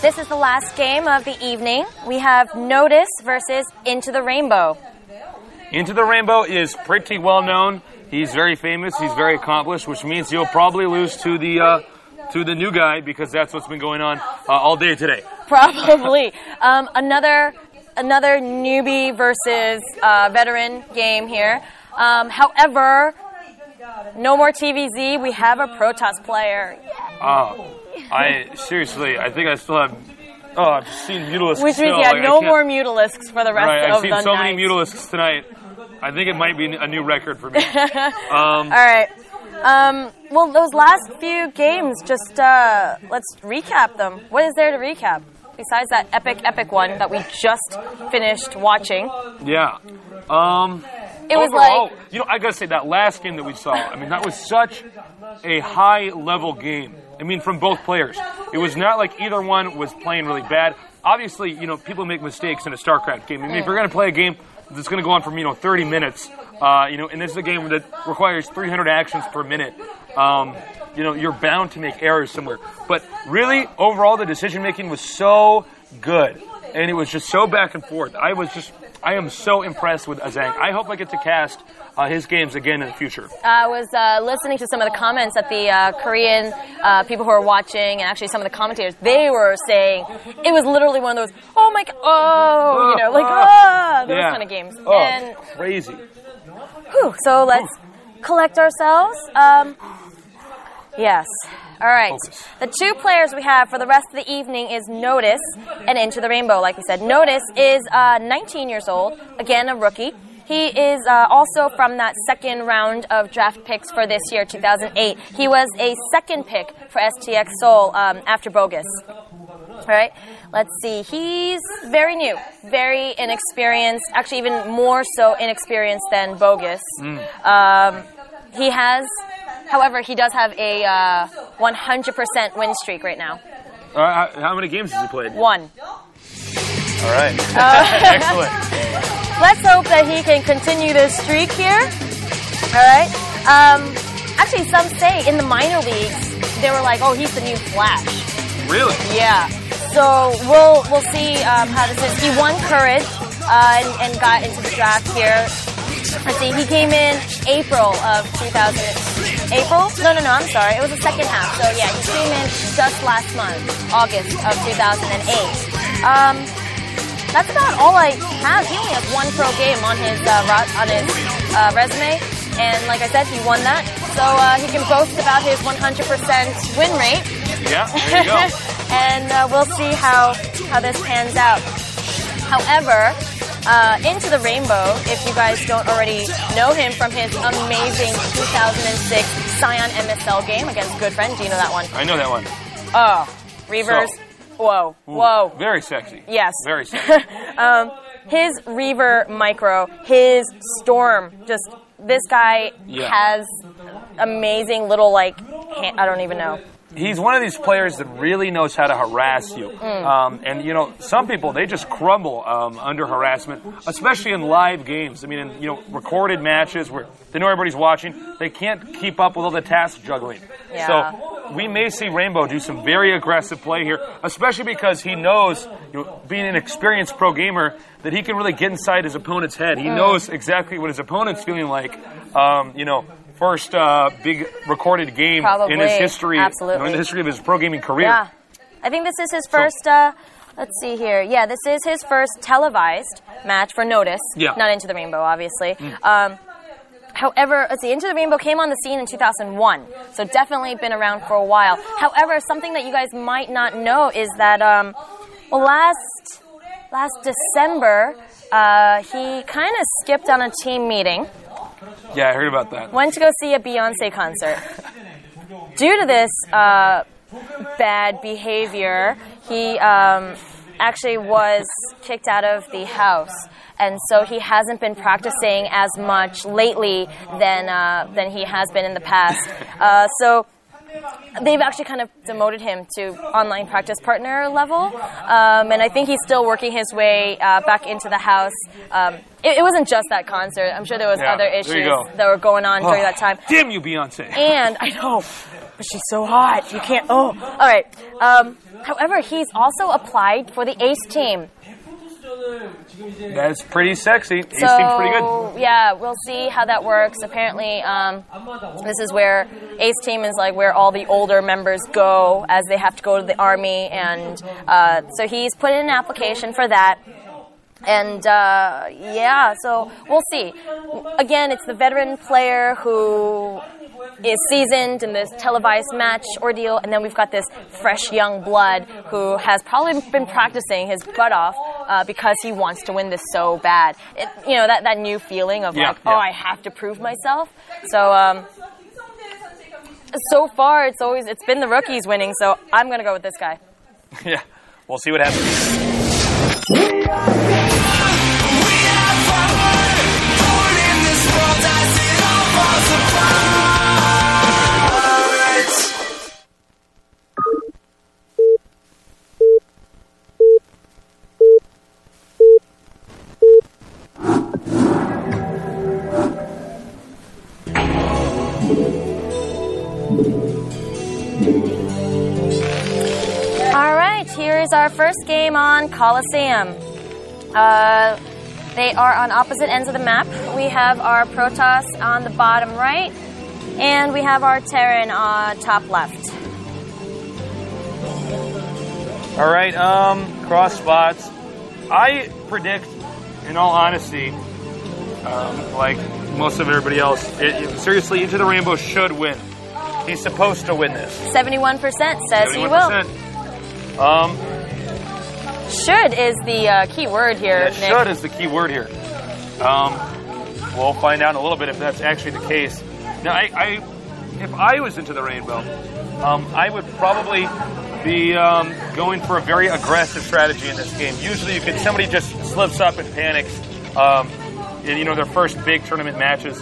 This is the last game of the evening. We have Notice versus IntoTheRainBOw. IntoTheRainBOw is pretty well known. He's very famous. He's very accomplished, which means he'll probably lose to the new guy because that's what's been going on all day today. Probably. Another newbie versus veteran game here. However, no more TVZ. We have a Protoss player. Seriously, I think I still have. Oh, I've seen Mutalisks. Which means, still. no more Mutalisks for the rest of the night. I've seen so many Mutalisks tonight. I think it might be a new record for me. All right. Well, those last few games, just let's recap them. What is there to recap besides that epic one that we just finished watching? Yeah. It was like, I gotta say that last game that we saw. I mean, that was such a high-level game. I mean, from both players. It was not like either one was playing really bad. Obviously, people make mistakes in a StarCraft game. I mean, if you're gonna play a game that's gonna go on from 30 minutes, and this is a game that requires 300 actions per minute. You're bound to make errors somewhere. But really, overall, the decision making was so good, and it was just so back and forth. I am so impressed with Azang. I hope I get to cast his games again in the future. I was listening to some of the comments that the Korean people who are watching, and actually some of the commentators, they were saying it was literally one of those, oh my god, those kind of games. Oh, and crazy. So let's collect ourselves. Yes. All right. Focus. The two players we have for the rest of the evening is Notice and IntoTheRainBOw. Like we said, Notice is 19 years old, again a rookie. He is also from that second round of draft picks for this year, 2008. He was a second pick for STX Seoul after Bogus. All right, let's see. He's very new, very inexperienced, actually even more so inexperienced than Bogus. However, he does have a 100% win streak right now. How many games has he played? 1. All right. Excellent. Let's hope that he can continue this streak here. All right. Actually, some say in the minor leagues, they were like, oh, he's the new Flash. Really? Yeah. So we'll see how this is. He won Courage and got into the draft here. Let's see, he came in April of 2000. April? No, I'm sorry. It was the second half. So yeah, he came in just last month, August of 2008. That's about all I have. He only has 1 pro game on his resume, and like I said, he won that. So he can boast about his 100% win rate. Yeah, there you go. And we'll see how this pans out. However, IntoTheRainBOw, if you guys don't already know him from his amazing 2006 Scion MSL game against Good Friend. Do you know that one? I know that one. Oh, Reavers. So, whoa. Very sexy. Yes. Very sexy. His Reaver Micro, his Storm, just this guy has amazing little I don't even know. He's one of these players that really knows how to harass you. And, some people, they just crumble under harassment, especially in live games. I mean, in, recorded matches where they know everybody's watching, they can't keep up with all the task juggling. Yeah. So we may see Rainbow do some very aggressive play here, especially because he knows, being an experienced pro gamer, that he can really get inside his opponent's head. He knows exactly what his opponent's feeling like, first big recorded game in his history, in the history of his pro gaming career. Yeah, I think this is his first, let's see here. Yeah, this is his first televised match for Notice. Yeah. Not IntoTheRainBOw, obviously. However, let's see, IntoTheRainBOw came on the scene in 2001, so definitely been around for a while. However, something that you guys might not know is that, last December, he kind of skipped on a team meeting. Yeah, I heard about that. Went to go see a Beyonce concert. Due to this bad behavior, he actually was kicked out of the house. And so he hasn't been practicing as much lately than he has been in the past. So they've actually kind of demoted him to online practice partner level. And I think he's still working his way back into the house. It wasn't just that concert. I'm sure there was other issues that were going on during that time. Damn you, Beyonce. And I know. but she's so hot. You can't. Oh, all right. However, he's also applied for the Ace team. That's pretty sexy. Ace seems pretty good. Yeah, we'll see how that works. Apparently, this is where Ace team is like where all the older members go as they have to go to the army, and so he's put in an application for that. And yeah, so we'll see. Again, it's the veteran player who is seasoned in this televised match ordeal, and then we've got this fresh young blood who has probably been practicing his butt off because he wants to win this so bad. You know, that new feeling of oh, I have to prove myself. So so far it's been the rookies winning, so I'm gonna go with this guy. Yeah, we'll see what happens. Here is our first game on Colosseum. They are on opposite ends of the map. We have our Protoss on the bottom right, and we have our Terran on top left. All right, cross spots. I predict, in all honesty, like most of everybody else, seriously, IntoTheRainBOw should win. He's supposed to win this. 71% says 71%. He will. Should is the key word here, yeah, Nick. Should is the key word here. We'll find out in a little bit if that's actually the case. Now, if I was IntoTheRainBOw, I would probably be going for a very aggressive strategy in this game. Usually, somebody just slips up and panics in their first big tournament matches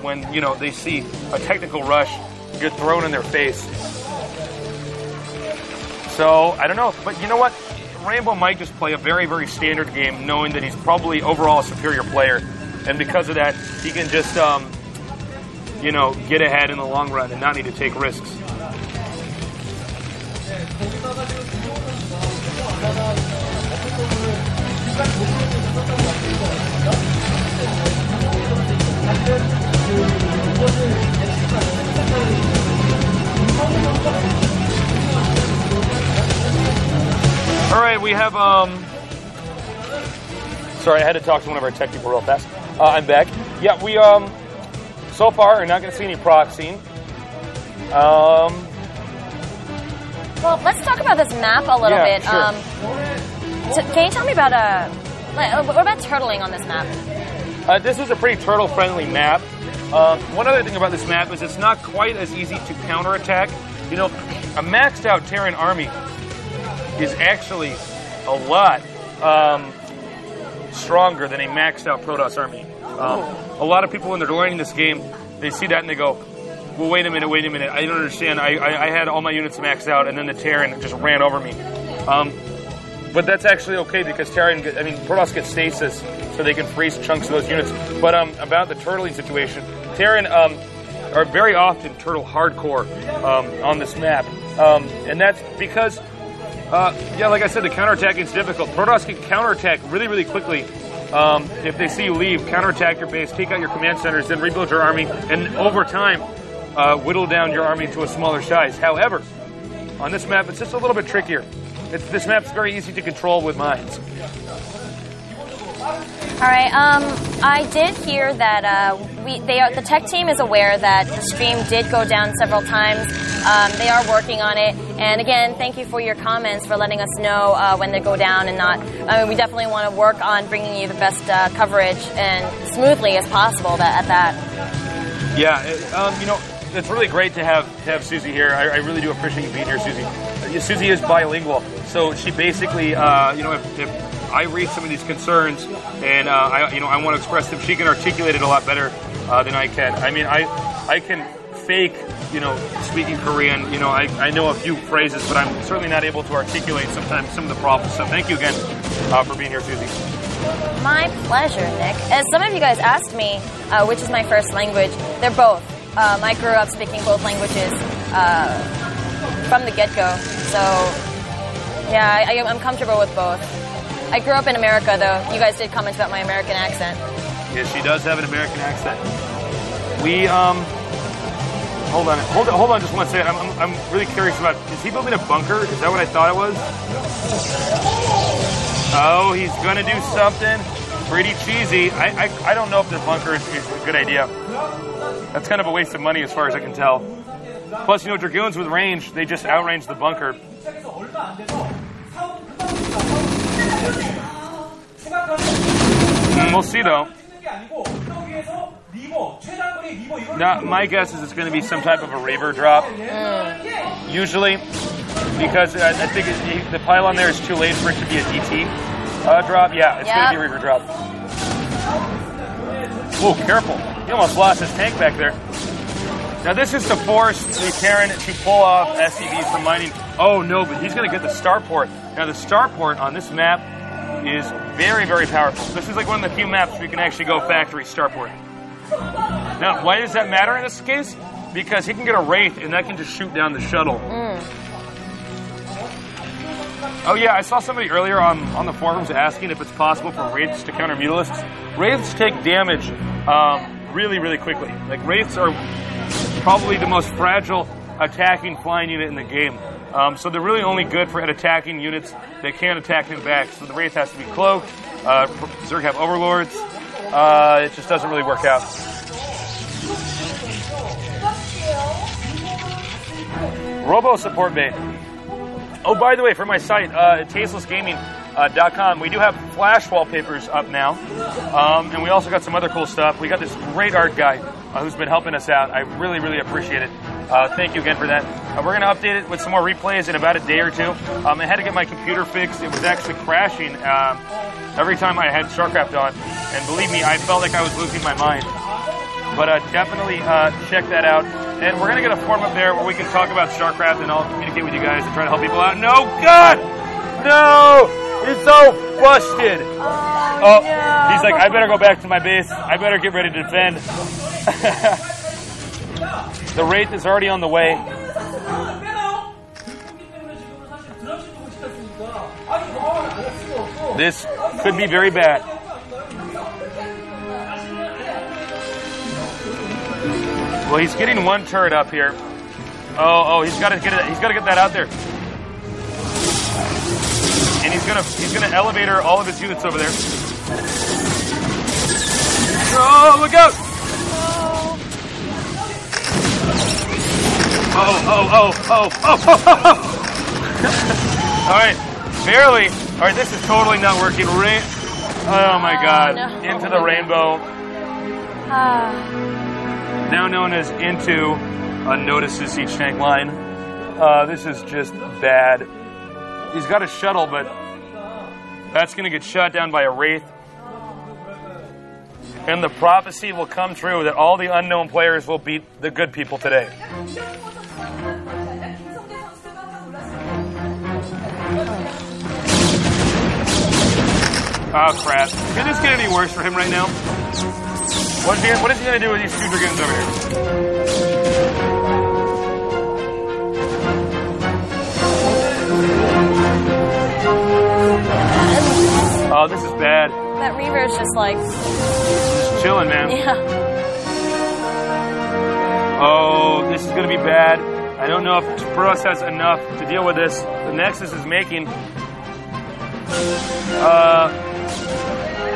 when they see a technical rush get thrown in their face. So, I don't know. But you know what? Rainbow might just play a very, very standard game, knowing that he's probably overall a superior player. And because of that, he can just, get ahead in the long run and not need to take risks. All right, we have, sorry, I had to talk to one of our tech people real fast. I'm back. Yeah, we, so far are not going to see any proxying. Well, let's talk about this map a little bit. Sure. Can you tell me about, what about turtling on this map? This is a pretty turtle-friendly map. One other thing about this map is it's not quite as easy to counterattack. A maxed-out Terran army is actually a lot stronger than a maxed-out Protoss army. A lot of people, when they're learning this game, they see that and they go, well, wait a minute, I don't understand. I had all my units maxed out, and then the Terran just ran over me. But that's actually okay, because Protoss get stasis, so they can freeze chunks of those units. But about the turtling situation, Terran are very often turtle hardcore on this map. And that's because, like I said, the counterattack is difficult. Protoss can counterattack really, really quickly. If they see you leave, counterattack your base, take out your command centers, then rebuild your army, and over time, whittle down your army to a smaller size. However, on this map, it's just a little bit trickier. This map's very easy to control with mines. All right. I did hear that the tech team is aware that the stream did go down several times. They are working on it. And again, thank you for your comments, for letting us know when they go down and not. We definitely want to work on bringing you the best coverage and smoothly as possible at that. Yeah, it's really great to have Susie here. I really do appreciate you being here, Susie. Susie is bilingual, so she basically, if I read some of these concerns and I want to express them, she can articulate it a lot better than I can. I can fake, speaking Korean. I know a few phrases, but I'm certainly not able to articulate sometimes some of the problems. So thank you again for being here, Susie. My pleasure, Nick. As some of you guys asked me, which is my first language, they're both. I grew up speaking both languages. from the get-go. So, yeah, I'm comfortable with both. I grew up in America, though. You guys did comment about my American accent. Yes, she does have an American accent. We, hold on just one second. I'm really curious about, is he building a bunker? Is that what I thought it was? Oh, he's gonna do something pretty cheesy. I don't know if the bunker is a good idea. That's kind of a waste of money as far as I can tell. Plus, you know, Dragoons with range, they just outrange the bunker. We'll see, though. Now, my guess is it's going to be some type of a Reaver drop. Usually, because I think the pylon there is too late for it to be a DT drop. Yeah, it's going to be a Reaver drop. Whoa, careful. He almost lost his tank back there. Now, this is to force the Terran to pull off SCVs from mining. Oh, no, but he's going to get the starport. Now, the starport on this map is very, very powerful. This is like one of the few maps where you can actually go factory starport. Now, why does that matter in this case? Because he can get a Wraith, and that can just shoot down the shuttle. Oh, yeah, I saw somebody earlier on the forums asking if it's possible for Wraiths to counter Mutalisks. Wraiths take damage really, really quickly. Like, Wraiths are probably the most fragile attacking flying unit in the game. So they're really only good for attacking units that can't attack him back. So the Wraith has to be cloaked. Zerg have Overlords. It just doesn't really work out. Robo support bait. Oh, by the way, for my site, tastelessgaming.com, we do have Flash wallpapers up now. And we also got some other cool stuff. We got this great art guy who's been helping us out. I really, really appreciate it. Thank you again for that. We're going to update it with some more replays in about a day or two. I had to get my computer fixed. It was actually crashing every time I had StarCraft on. And believe me, I felt like I was losing my mind. But definitely check that out. And we're going to get a forum up there where we can talk about StarCraft, and I'll communicate with you guys and try to help people out. No, God! No! It's so busted! Oh, no. He's like, I better go back to my base. I better get ready to defend. The Wraith is already on the way. This could be very bad. Well, he's getting one turret up here. Oh, he's got to get it. He's got to get that out there. And he's gonna elevator all of his units over there. Oh, look out! Oh. All right, barely. All right, this is totally not working. Oh my God! No. IntoTheRainBOw. Now known as Into notices siege tank line. This is just bad. He's got a shuttle, but that's going to get shot down by a Wraith. And the prophecy will come true that all the unknown players will beat the good people today. Oh, crap. Can this get any worse for him right now? What is he going to do with these two Dragoons over here? Oh, this is bad. That Reaver is just like... Just chilling, man. Yeah. Oh, this is going to be bad. I don't know if Protoss has enough to deal with this. The Nexus is making... all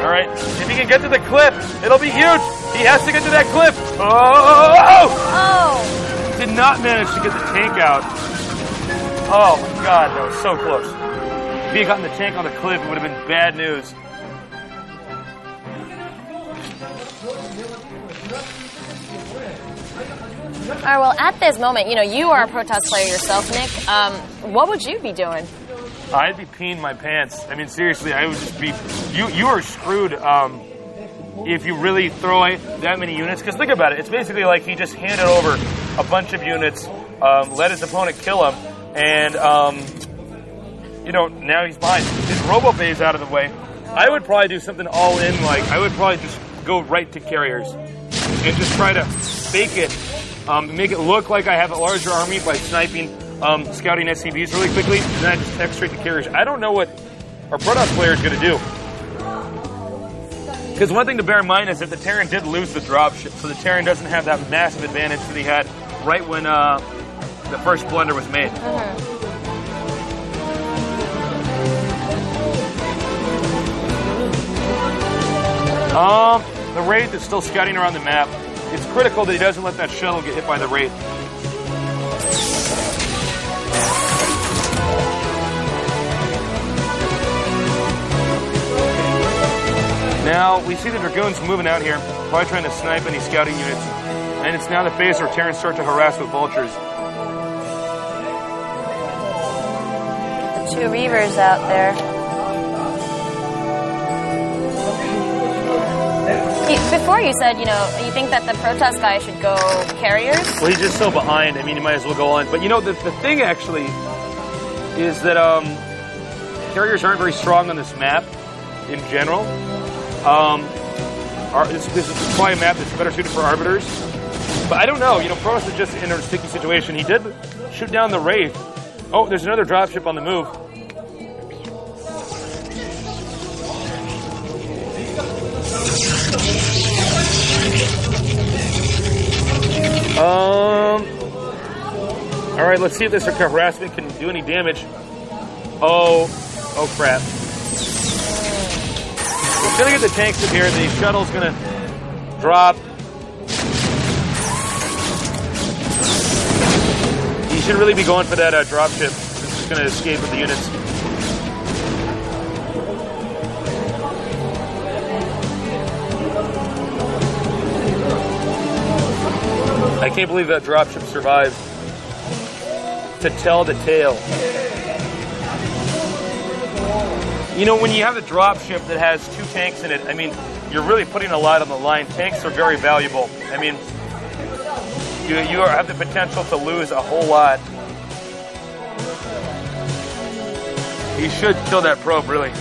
right. If he can get to the cliff, it'll be huge. He has to get to that cliff. Oh! Did not manage to get the tank out. Oh, my God. That was so close. If he had gotten the tank on the cliff, it would have been bad news. All right, well, at this moment, you are a Protoss player yourself, Nick. What would you be doing? I'd be peeing my pants. I mean, seriously, I would just be... You are screwed if you really throw that many units. Because think about it. It's basically like he just handed over a bunch of units, let his opponent kill him, and, now he's behind. His Robo Bay is out of the way. I would probably do something all in. Like, I would probably just go right to carriers and just try to fake it make it look like I have a larger army by sniping, scouting SCVs really quickly, and then I just tech straight to carriers. I don't know what our Protoss player is going to do. Because one thing to bear in mind is that the Terran did lose the dropship, so the Terran doesn't have that massive advantage that he had right when the first blunder was made. The Wraith is still scouting around the map. It's critical that he doesn't let that shuttle get hit by the Wraith. Now, we see the Dragoons moving out here, probably trying to snipe any scouting units. And it's now the phase where Terrans start to harass with vultures. The 2 Reavers out there. Before you said, you know, you think that the Protoss guy should go carriers? Well, he's just so behind. I mean, he might as well go on. But you know, the thing actually is that carriers aren't very strong on this map in general. This is probably a map that's better suited for arbiters. But I don't know. You know, Protoss is just in a sticky situation. He did shoot down the Wraith. Oh, there's another dropship on the move. All right, let's see if this harassment can do any damage. Oh crap. He's gonna get the tanks in here. The shuttle's gonna drop. He should really be going for that dropship. This is gonna escape with the units. I can't believe that dropship survived to tell the tale. You know, when you have a dropship that has 2 tanks in it, I mean, you're really putting a lot on the line. Tanks are very valuable. I mean, you have the potential to lose a whole lot. He should kill that probe, really.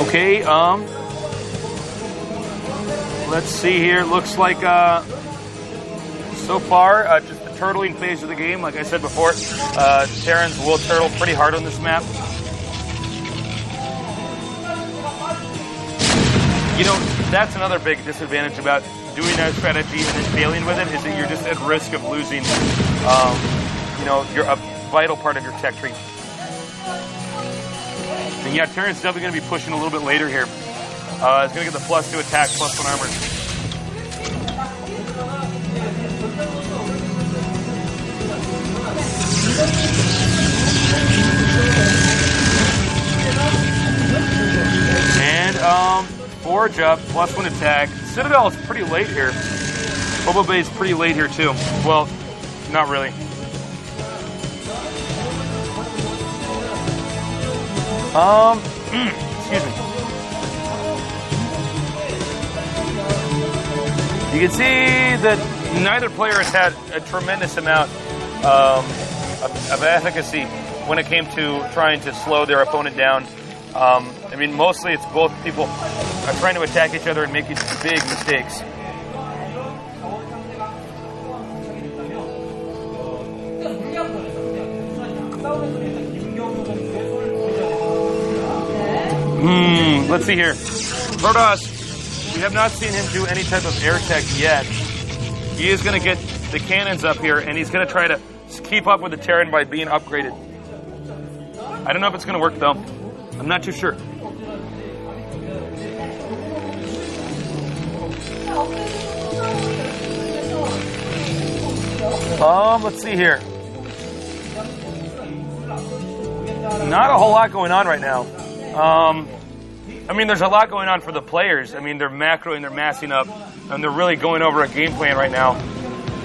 Okay, let's see here. Looks like, so far, just the turtling phase of the game. Like I said before, Terrans will turtle pretty hard on this map. You know, that's another big disadvantage about doing that strategy and then failing with it, is that you're just at risk of losing, you know, a vital part of your tech tree. And yeah, Terran's definitely going to be pushing a little bit later here. He's going to get the +2 attack, +1 armor. And Forge up, +1 attack. Citadel is pretty late here. Boba Bay is pretty late here too. Well, not really. Excuse me. You can see that neither player has had a tremendous amount of efficacy when it came to trying to slow their opponent down. I mean, mostly it's both people are trying to attack each other and making big mistakes. Let's see here. Protoss, we have not seen him do any type of air tech yet. He is going to get the cannons up here, and he's going to try to keep up with the Terran by being upgraded. I don't know if it's going to work, though. I'm not too sure. Let's see here. Not a whole lot going on right now. I mean, there's a lot going on for the players. I mean, they're macroing, they're massing up, and they're really going over a game plan right now.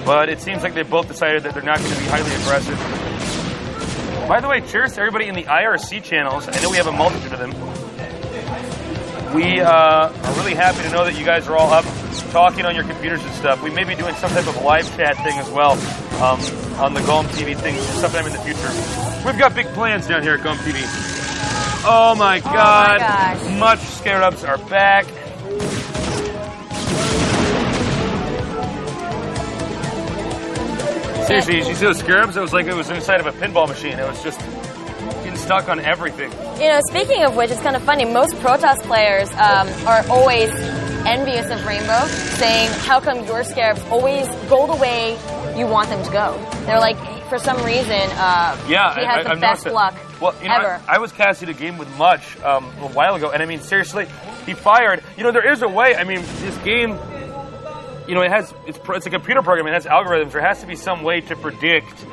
But it seems like they both decided that they're not going to be highly aggressive. By the way, cheers to everybody in the IRC channels. I know we have a multitude of them. We are really happy to know that you guys are all up talking on your computers and stuff. We may be doing some type of live chat thing as well on the GOM TV thing sometime in the future. We've got big plans down here at GOM TV. Oh my God. gosh. Much Scarabs are back. Seriously, did you see those Scarabs? It was like it was inside of a pinball machine. It was just getting stuck on everything. You know, speaking of which, it's kind of funny. Most Protoss players are always envious of Rainbow, saying, how come your Scarabs always go the way you want them to go? They're like, for some reason, he has the best luck ever. I was casting a game with Much a while ago, and I mean, seriously, he fired. You know, there is a way. I mean, this game, you know, it's a computer program. It has algorithms. There has to be some way to predict,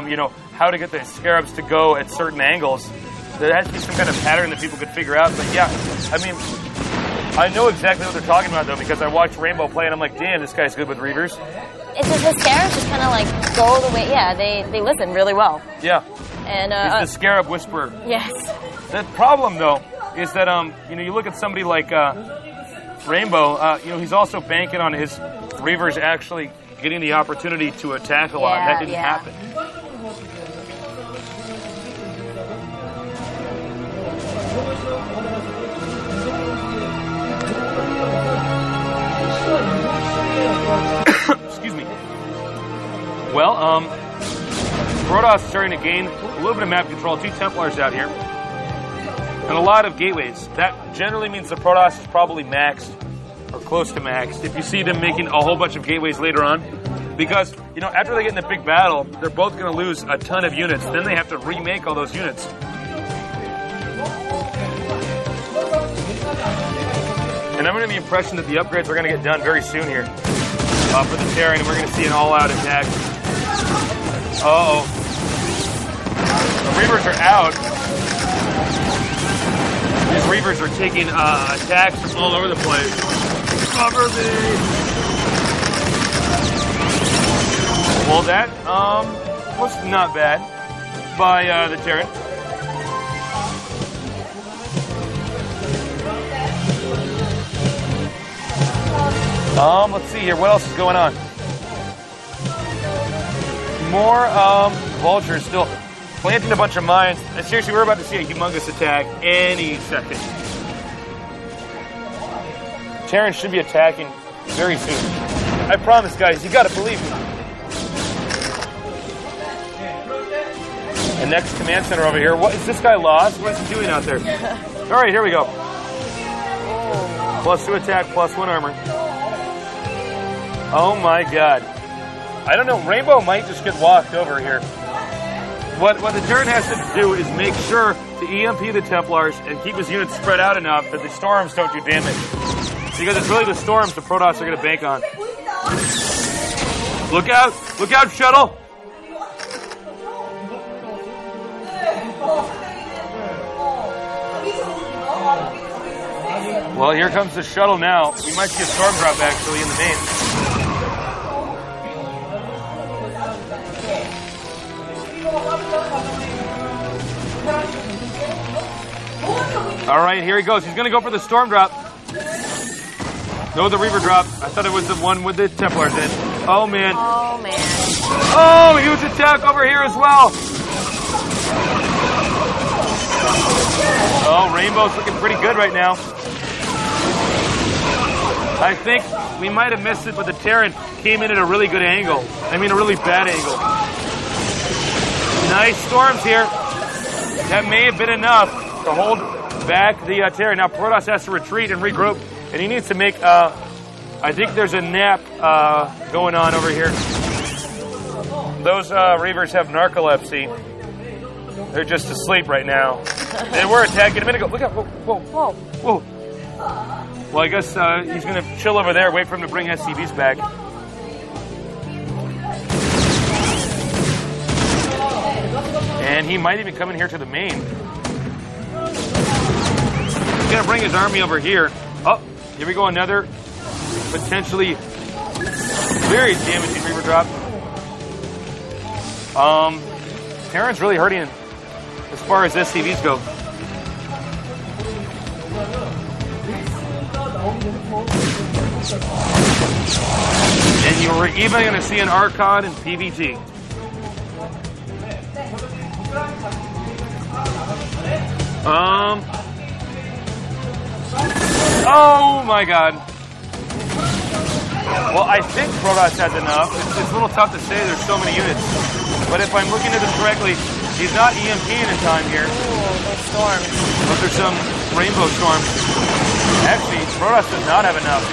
you know, how to get the Scarabs to go at certain angles. There has to be some kind of pattern that people could figure out. But yeah, I mean, I know exactly what they're talking about, though, because I watched Rainbow play, and I'm like, damn, this guy's good with Reavers. It's just his Scarabs just kind of like go the way, they listen really well. Yeah. And he's the Scarab Whisperer. Yes. The problem, though, is that, you know, you look at somebody like Rainbow, you know, he's also banking on his Reavers actually getting the opportunity to attack a lot. That didn't happen. Excuse me. Well, Protoss is starting to gain a little bit of map control. 2 Templars out here. And a lot of gateways. That generally means the Protoss is probably maxed or close to maxed. If you see them making a whole bunch of gateways later on. Because, you know, after they get in the big battle, they're both going to lose a ton of units. Then they have to remake all those units. And I'm under the impression that the upgrades are going to get done very soon here for the Terran, and we're going to see an all-out attack. Uh-oh. The Reavers are out. These Reavers are taking attacks from all over the place. Cover me! Well, that was not bad by the Terran. Let's see here. What else is going on? More vultures still planting a bunch of mines. Seriously, we're about to see a humongous attack any second. Terran should be attacking very soon. I promise, guys. You gotta believe me. And next command center over here. What is this guy lost? What is he doing out there? All right, here we go. +2 attack, +1 armor. Oh my God. I don't know, Rainbow might just get walked over here. What the Terran has to do is make sure to EMP the Templars and keep his units spread out enough that the Storms don't do damage. Because it's really the Storms the Protoss are going to bank on. Look out, shuttle! Well, here comes the shuttle now. We might see a storm drop actually in the main. All right, here he goes. He's going to go for the storm drop. No, the Reaver drop. I thought it was the one with the Templars in. Oh, man. Oh, man. Oh, huge attack over here as well. Oh, Rainbow's looking pretty good right now. I think we might have missed it, but the Terran came in at a really good angle. I mean, a really bad angle. Nice storms here. That may have been enough to hold back the Terran. Now Protoss has to retreat and regroup, and he needs to make, I think there's a nap going on over here. Those Reavers have narcolepsy. They're just asleep right now. They were attacking a minute ago. Look out. Whoa. Well, I guess he's going to chill over there, wait for him to bring SCVs back. And he might even come in here to the main. He's going to bring his army over here. Oh, here we go, another potentially very damaging Reaver drop. Terran's really hurting him as far as SCVs go. And you were even going to see an Archon in PvT. Oh my god. Well, I think Protoss has enough. It's a little tough to say, there's so many units. But if I'm looking at this correctly, he's not EMPing in time here. Ooh, those storms. But there's some rainbow storms. Actually, Protoss does not have enough.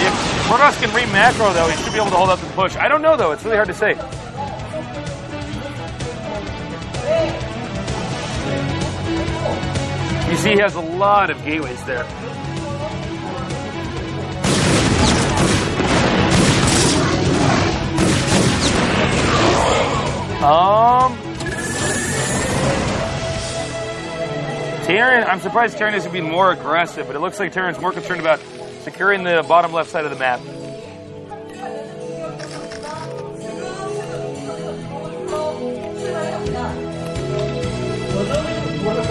If Protoss can re-macro, though, he should be able to hold up the push. I don't know, though. It's really hard to say. You see, he has a lot of gateways there. Terran, I'm surprised Terran isn't being more aggressive, but it looks like Terran's more concerned about securing the bottom left side of the map.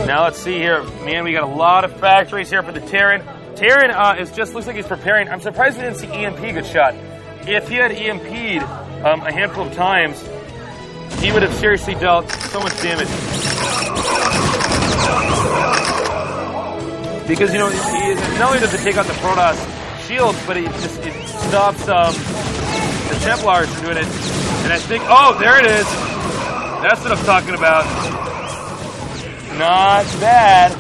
Now let's see here. Man, we got a lot of factories here for the Terran. Terran looks like he's preparing. I'm surprised we didn't see EMP get shot. If he had EMP'd a handful of times, he would have seriously dealt so much damage. Because, you know, not only does it take out the Protoss shields, but it stops the Templars from doing it. And I think, oh, there it is. That's what I'm talking about. Not bad.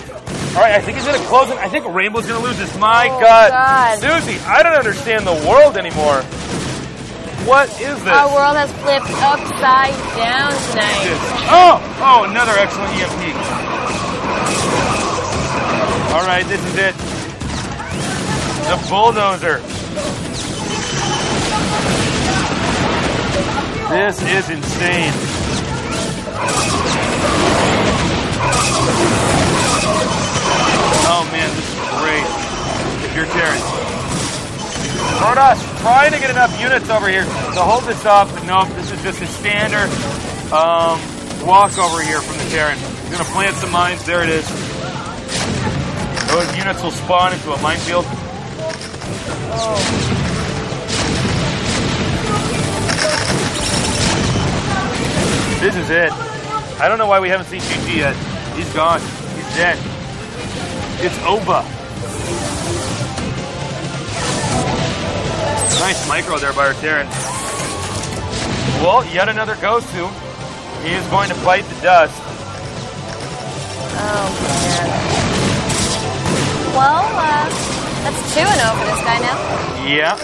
All right, I think he's going to close it. I think Rainbow's going to lose this. My God. Susie, I don't understand the world anymore. What is this? Our world has flipped upside down tonight. Oh, another excellent EMP. All right, this is it. The bulldozer. This is insane. Oh man, this is great. If you're Terran. Protoss trying to get enough units over here to hold this up, but nope, this is just a standard walkover here from the Terran. He's going to plant some mines. There it is. Those units will spawn into a minefield. Oh. This is it. I don't know why we haven't seen GG yet. He's gone. He's dead. It's over. Nice micro there by our Terran. Well, yet another Gosu. He is going to bite the dust. Oh, man. Well, that's 2-0 for this guy now. Yeah.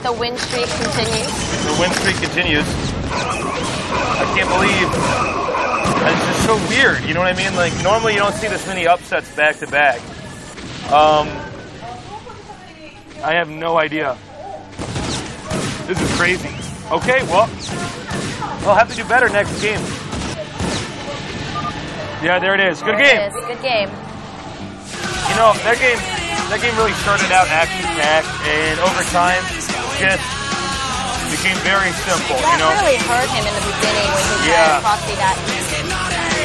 The win streak continues. The win streak continues. I can't believe. It's just so weird, you know what I mean? Like, normally you don't see this many upsets back to back. I have no idea. This is crazy. Okay, well, we'll have to do better next game. Yeah, there it is. Good game. It is. Good game. You know, that game really started out action-packed, and over time, just became very simple. That you know, really hurt him in the beginning when he tried to proxy that.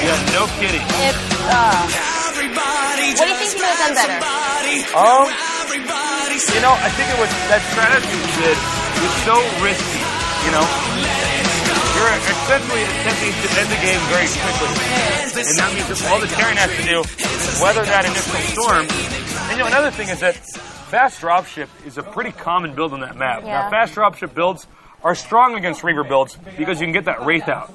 Yeah, no kidding. What do you think he could have done better? You know, I think it was that strategy he did was so risky. You know, you're essentially attempting to end the game very quickly, and that means that all the Terran has to do is weather that initial storm. And you know, another thing is that fast dropship is a pretty common build on that map. Yeah. Now, fast dropship builds are strong against Reaver builds because you can get that Wraith out.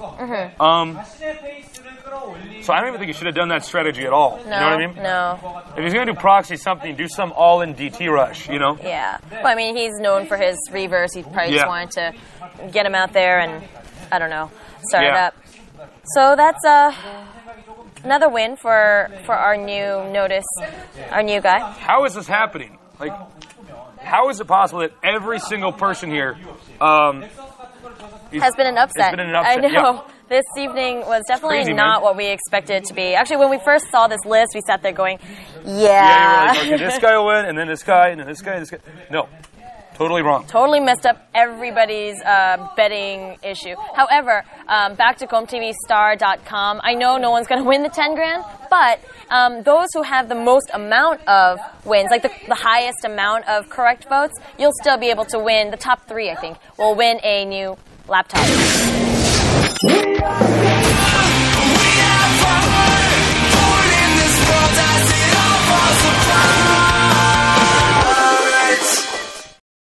So I don't even think you should have done that strategy at all. No, you know what I mean? No. If he's going to do proxy something, do some all-in DT rush, you know? Yeah. Well, I mean, he's known for his Reavers. He probably just wanted to get him out there and, I don't know, start it up. So that's another win for our new guy. How is this happening? Like, how is it possible that every single person here has been an upset? I know. Yeah. This evening was definitely crazy, not what we expected it to be. Actually, when we first saw this list, we sat there going, Yeah, you were like, okay, this guy will win, and then this guy, and then this guy, this guy. No. Totally wrong. Totally messed up everybody's betting issue. However, back to ComeTVStar.com. I know no one's going to win the 10 grand, but those who have the most amount of wins, like the highest amount of correct votes, you'll still be able to win. The top 3, I think, will win a new laptop.